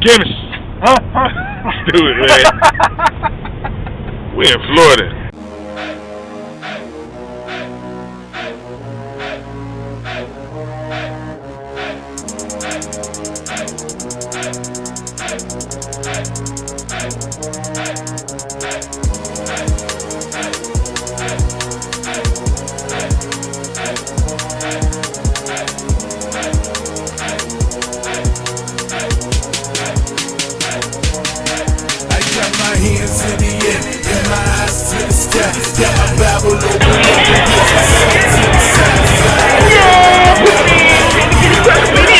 Chemist. Stupid, man. We in Florida. Hands to the end, and my eyes to the sky. Yeah, I babble over the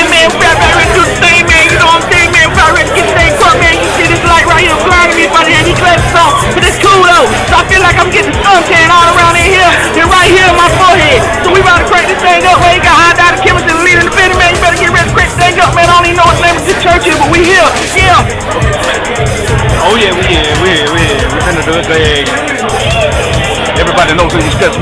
man, we got ready to do the thing, man. You know what I'm saying, man? We got ready to get the thing crunk, man. You see this light right here blinding me by the hand. These glasses on, but it's cool though. So I feel like I'm getting suntan all around in here and right here on my forehead. So we about to crank this thing up, man. You got High Dr. Chemist and the leader in the building, man. You better get ready to crank this thing up, man. I don't even know what the name of this church is, but we here. Yeah. Oh yeah, we here. We finna do it big. Everybody knows who you got.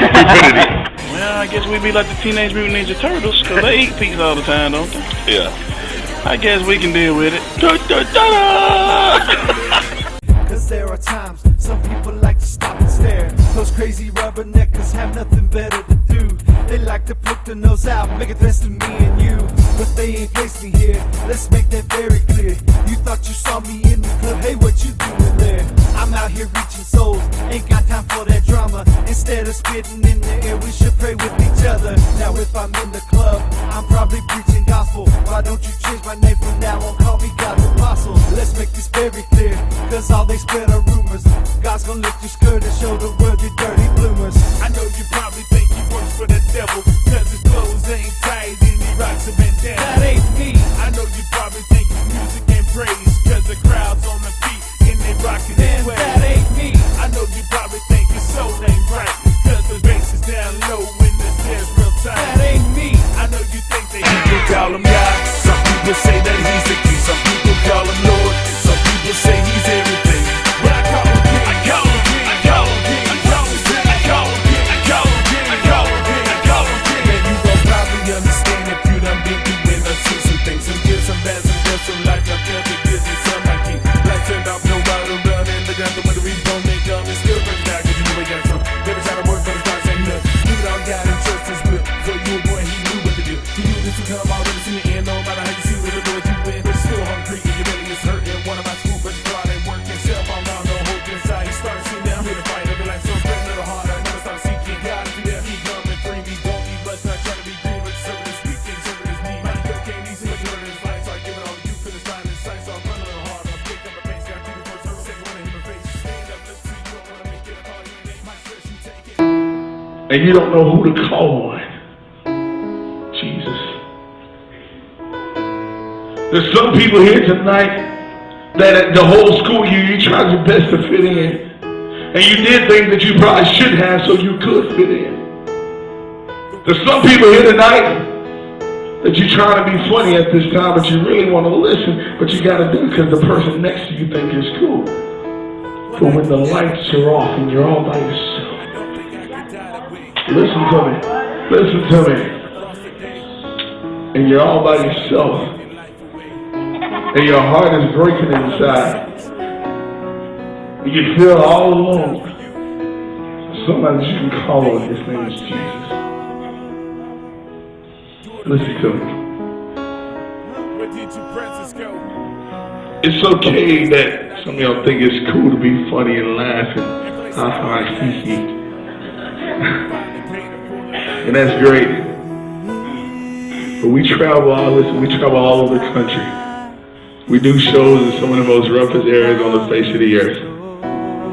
Stupidity. Well, I guess we be like the Teenage Mutant Ninja Turtles, cause they eat pizza all the time, don't they? Yeah. I guess we can deal with it. Cause there are times some people like to stop and stare. Those crazy rubberneckers have nothing better to do. They like to poke their nose out, make it best of me and you. But they ain't placed me here, let's make that very clear. You thought you saw me in the club, hey, what you doing there? I'm out here reaching souls, ain't got time for that drama. Instead of spitting in the air, we should pray with each other. Now if I'm in the club, I'm probably preaching gospel. Why don't you change my name from now on, call me God's apostle. Let's make this very clear, cause all they spread are rumors. God's gonna lift your skirt and show the world your dirty bloomers. I know you probably think he works for the devil, cause his clothes ain't tight and he rocks a bandana. That ain't me. I know you probably think his music ain't praise, cause the crowd's on the feet and they rockin' his way. That ain't me. I know you probably think his soul ain't right, cause the bass is down low when the snare's real tight. That ain't me. I know you think they call him God. Some people say that he's the king, some people call him Lord, some people say he's everything. But I call him King. I call him King. I call him King. I call him King. I call him King. I call him King. I call him King. I call him King. Man, you gon' probably understand if you done been through and done seen some things, some good, some bad, some good, some life. I feel the good and some I keep. Life turned off, no water run, and look out the window, we don't make come and still break down, cause you know we got some. Never try to work for the stars, ain't nothing. Leave it all God and trust his will. For you, boy, he knew what to do. He knew this would come already to the end, no matter how you see where the Lord you win. But still hungry, and your belly is hurting. One of my school, but your heart ain't working. Self on down, no hope inside. You start seeing now, I'm here to fight. Every life so great, little harder. Never stop seeking God. If you there, keep coming, free me. Don't need much, not trying to be green, but serving is speaking, serving is need. Money, yo, can't easy, but you're in his life. So I give it all to you, finish line in sight. So I'm running a little harder. Pick up the pace, got to do the first service. Second one, in my face. Stand up, let's see, you don't wanna make it a party. You ain't my stress, you take it. And you don't know who to call on. Jesus. There's some people here tonight that at the whole school year you tried your best to fit in. And you did things that you probably shouldn't have so you could fit in. There's some people here tonight that you're trying to be funny at this time, but you really want to listen, but you got to do it because the person next to you think is cool. But when the lights are off and you're all by yourself, listen to me, and you're all by yourself, and your heart is breaking inside, and you feel all alone, somebody you can call on, his name is Jesus. Listen to me. It's okay that some of y'all think it's cool to be funny and laugh and and that's great. But we travel all over the country. We do shows in some of the most roughest areas on the face of the earth.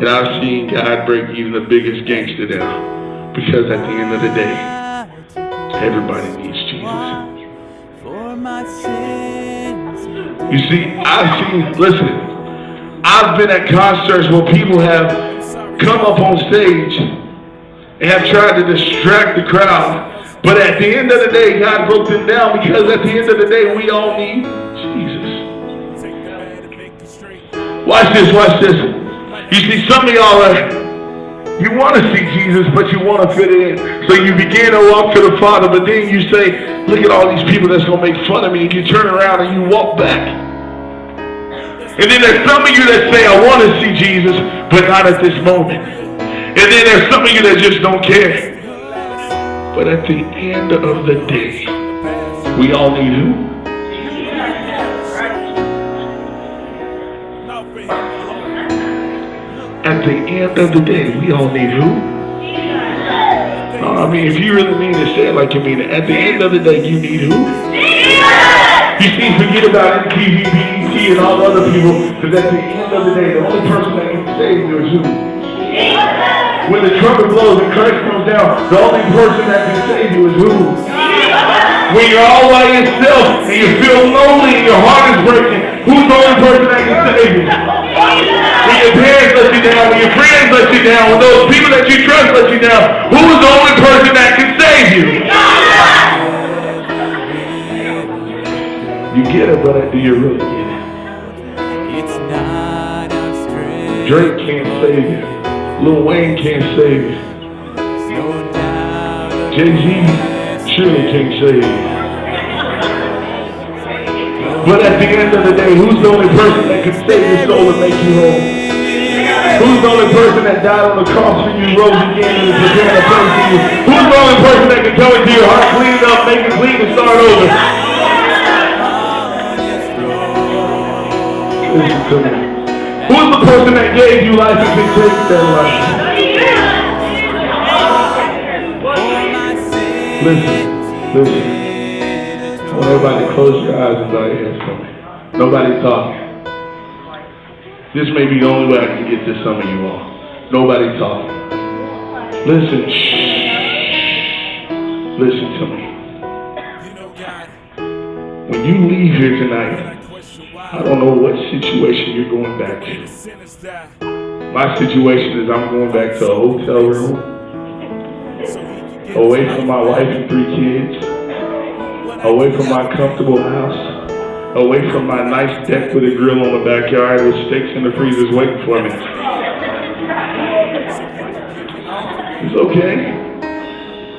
And I've seen God break even the biggest gangster down. Because at the end of the day, everybody needs Jesus. You see, I've been at concerts where people have come up on stage and have tried to distract the crowd. But at the end of the day, God broke them down because at the end of the day, we all need Jesus. Watch this. You see, some of y'all are You want to see Jesus, but you want to fit in. So you begin to walk to the Father, but then you say, look at all these people that's going to make fun of me. And you turn around and you walk back. And then there's some of you that say, I want to see Jesus, but not at this moment. And then there's some of you that just don't care. But at the end of the day, we all need who? At the end of the day, we all need who? I mean, if you really mean to say it like you mean it, at the end of the day, you need who? You see, forget about MTV, BET, and all the other people, because at the end of the day, the only person that can save you is who? When the trumpet blows and Christ comes down, the only person that can save you is who? When you're all by yourself and you feel lonely and your heart is breaking, who's the only person that can save you? When your parents let you down, when your friends let you down, when those people that you trust let you down, who is the only person that can save you? You get it, but do you really get it? Drake can't save you. Lil Wayne can't save you. Jay-Z surely can't save you. But at the end of the day, who's the only person that can save your soul and make you whole? Who's the only person that died on the cross for you, rose again, and is preparing a place for you? Who's the only person that can come into your heart, clean it up, make it clean, and start over? Listen to me. Who's the person that gave you life and can take that life? Listen. I want everybody to close your eyes and bow your heads for me. Nobody's talking. This may be the only way I can get to some of you all. Nobody's talking. Listen. Shh. Listen to me. When you leave here tonight, I don't know what situation you're going back to. My situation is I'm going back to a hotel room, away from my wife and 3 kids, away from my comfortable house, away from my nice deck with a grill on the backyard with steaks in the freezers waiting for me. It's okay.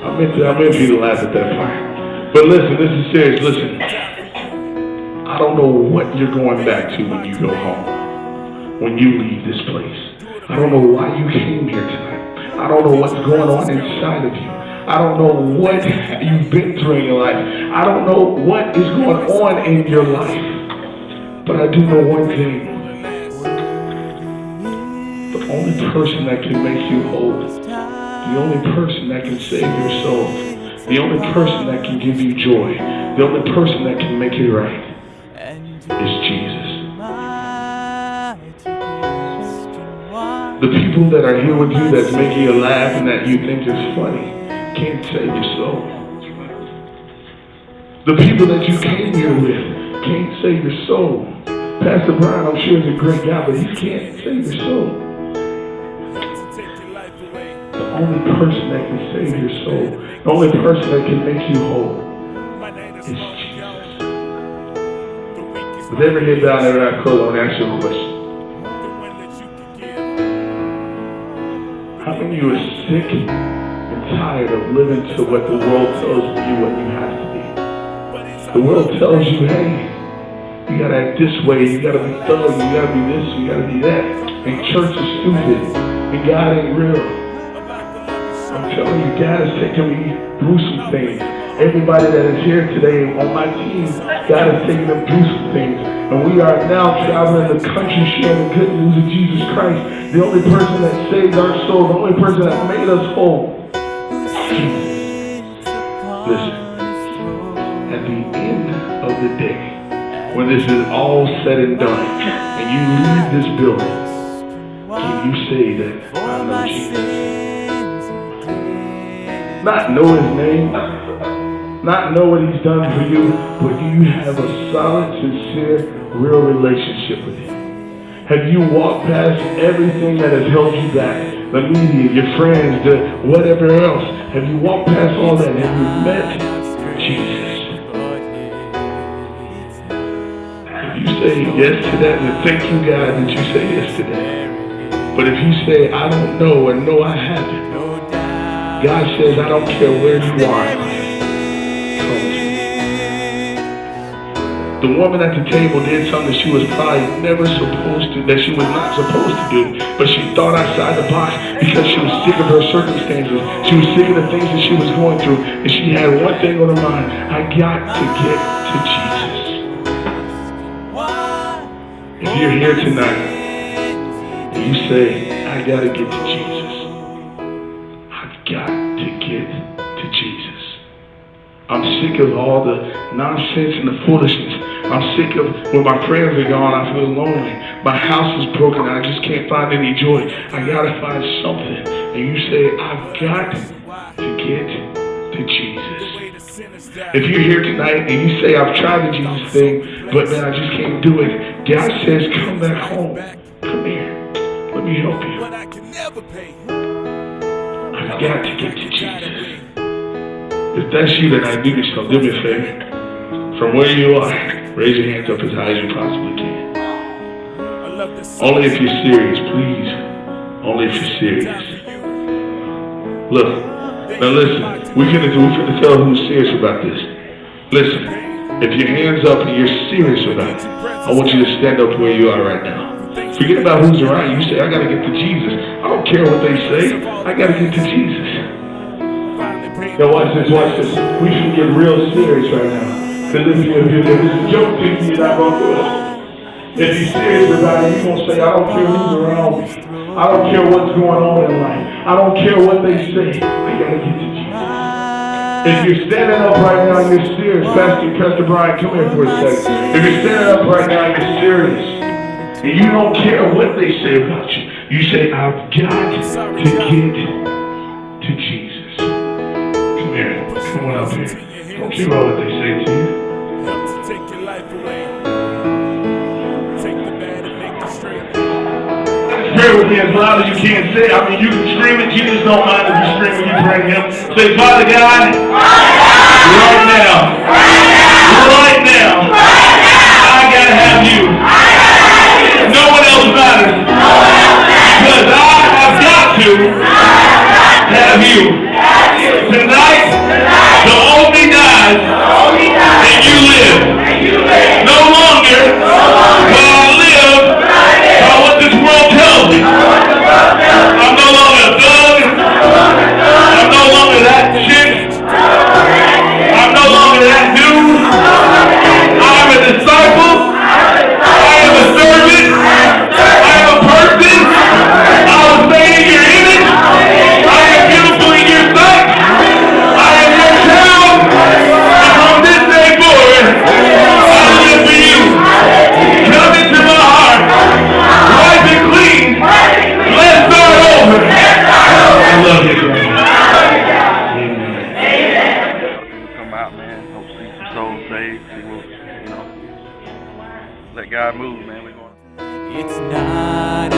I meant for you to laugh at that part. But listen, this is serious. Listen. I don't know what you're going back to when you go home, when you leave this place. I don't know why you came here tonight. I don't know what's going on inside of you. I don't know what you've been through in your life. I don't know what is going on in your life. But I do know one thing. The only person that can make you whole, the only person that can save your soul, the only person that can give you joy, the only person that can make it right is Jesus. The people that are here with you that's making you laugh and that you think is funny can't save your soul. The people that you came here with can't save your soul. Pastor Brian, I'm sure, is a great guy, but he can't save your soul. The only person that can save your soul, the only person that can make you whole is Jesus. With every head down, every eye closed, I want to ask you a question. How many of you are sick and tired of living to what the world tells you what you have to be? The world tells you, hey, you gotta act this way, you gotta be thug, you gotta be this, you gotta be that. And church is stupid, and God ain't real. I'm telling you, God is taking me through some things. Everybody that is here today on my team, God is taking them through some things. And we are now traveling the country sharing the good news of Jesus Christ. The only person that saved our soul, the only person that made us whole. Listen, at the end of the day, when this is all said and done, and you leave this building, can you say that I know Jesus? Not know his name, not know what he's done for you, but do you have a solid, sincere, real relationship with him? Have you walked past everything that has held you back? The media, your friends, the whatever else. Have you walked past all that? Have you met Jesus? If you say yes to that, then thank you, God, that you say yes to that. But if you say, I don't know, and no, I haven't, God says, I don't care where you are. Come to me. The woman at the table did something she was probably never supposed to, that she was not supposed to do, but she thought outside the box because she was sick of her circumstances. She was sick of the things that she was going through, and she had one thing on her mind: I got to get to Jesus. If you're here tonight and you say, I got to get to Jesus, I've got to get to Jesus. I'm sick of all the nonsense and the foolishness. I'm sick of when my friends are gone, I feel lonely. My house is broken, I just can't find any joy. I gotta find something. And you say, I've got to get to Jesus. If you're here tonight and you say, I've tried the Jesus thing, but man, I just can't do it. God says, come back home. Come here. Let me help you. I've got to get to Jesus. If that's you tonight, do yourself, do me a favor. From where you are, raise your hands up as high as you possibly can. Only if you're serious, please. Only if you're serious. Look, now listen, we're gonna tell who's serious about this. Listen, if your hand's up and you're serious about it, I want you to stand up where you are right now. Forget about who's around you. You say, I gotta get to Jesus. I don't care what they say. I gotta get to Jesus. Now watch this, watch this. We should get real serious right now. Because if it's a joke, you're not going to do it. If you're serious about it, you're going to say, I don't care who's around me. I don't care what's going on in life. I don't care what they say. I got to get to Jesus. If you're standing up right now and you're serious, Pastor Brian, come here for a second. If you're standing up right now and you're serious, and you don't care what they say about you, you say, I've got to get to Jesus. Come here. Come on up here. Don't care about what they say to you. Take your life away. Take the bad and make it straight. Pray with me as loud as you can. Say, I mean, you can scream it. Jesus don't mind if you scream when you pray him. Say, Father God, right now, I gotta have you. No one else matters. Because I have got to have you. Tonight, the only dies and you live. No longer will I live by what this world tells me. I'm no longer a thug. I'm no longer that chick. I'm no longer that dude. I am a disciple. I am a servant. I am a person. I was made in your image. I am beautiful in your sight. I am your child. And from this day forward, I live for you. Come into my heart. Wipe it clean. Let's start over. I love you. Come out, man. Hope to see some souls saved. See what, let God move, man. We're going. It's not